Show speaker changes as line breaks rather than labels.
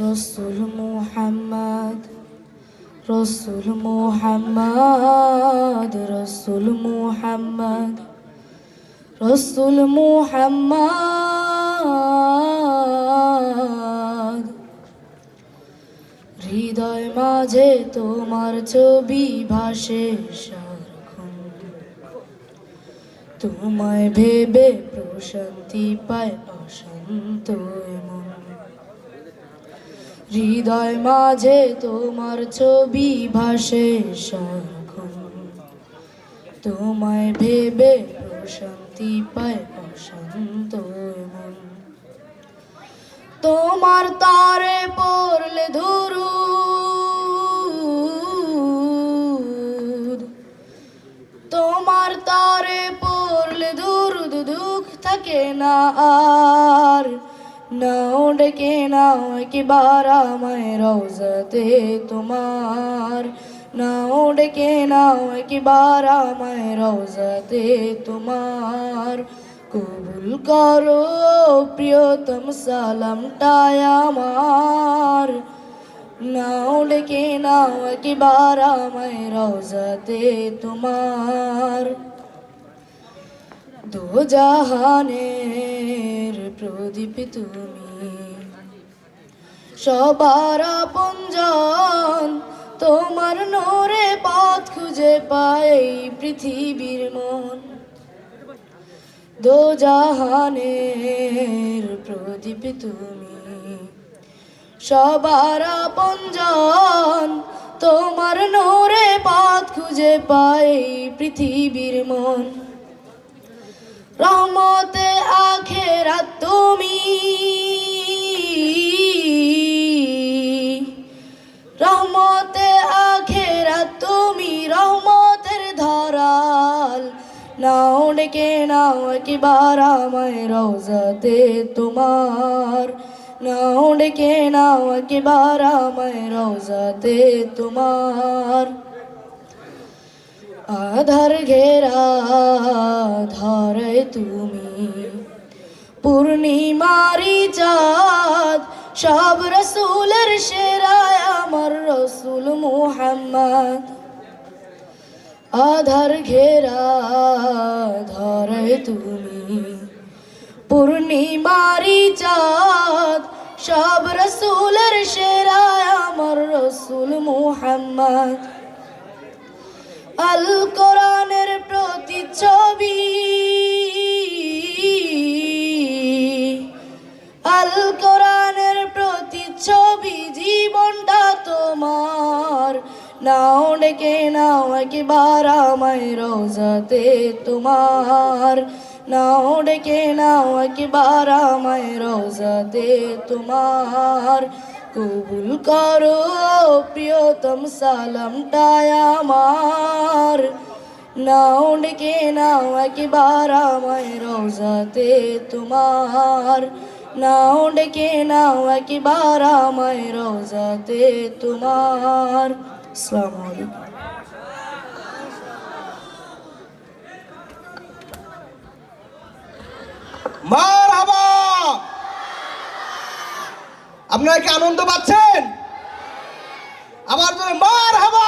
রসুল মুহাম্মদ রসুল মুহাম্মদ রসুল মুহাম্মদ রসুল মুহাম্মদ। হৃদয় মাঝে তোমার ছবি ভাসে সারাক্ষণ, তোমায় ভেবে প্রশান্তি পায় অশান্ত মন। হৃদয় মাঝে তোমার ছবি ভাসে সারাক্ষণ, তোমায় ভেবে প্রশান্তি পায় অশান্ত মন। তোমার তারে পড়লে দুরুদ, তোমার তারে পড়লে দুরুদ, দুঃখ থাকে না আর। নাও ডেকে নাও একবার আমায় রওজাতে তোমার, নাও ডেকে নাও একবার আমায় রওজাতে তোমার। কবুল করো প্রিয়তম সালামটায় আমার, নাও ডেকে নাও একবার আমায় রওজাতে তোমার। দো জাহানের প্রদীপ তুমি, সবার আপনজন, তোমার নূরে পথ খুঁজে পায় পৃথিবীর মন। দো জাহানের প্রদীপ তুমি, সবার আপনজন, তোমার নূরে পথ খুঁজে পায় পৃথিবীর মন। রহমতে আখেরাত তুমি, রহমতে আখেরাত তুমি, রহমতের ধারাল। নাও ডেকে নাও একবার আমায় রওজাতে তোমার, নাও ডেকে নাও একবার আমায় রওজাতে তোমার। আধার ঘেরা ধরে তুমি, পূর্ণিমারি চাঁদ, সব রসুলের সেরা আমার রসুল মুহাম্মদ। আধার ঘেরা ধরে তুমি, পূর্ণিমারি চাঁদ, সব রসুলের সেরা আমার রসুল মুহাম্মদ। আল কোরআনের প্রতিচ্ছবি, আল কোরআনের প্রতিচ্ছবি, জীবনটা তোমার। নাও ডেকে নাও একবার আমায় রওজাতে তোমার, নাও ডেকে নাও একবার আমায় রওজাতে তোমার। কবুল করো প্রিয়তম সালামটায় আমার, নাও ডেকে নাও একবার আমায় রওজাতে তোমার, নাও ডেকে নাও একবার আমায় রওজাতে তোমার। আসসালামু আলাইকুম।
মারহাবা। আপনারা কি আনন্দ পাচ্ছেন? আমার জন্য মারহাবা।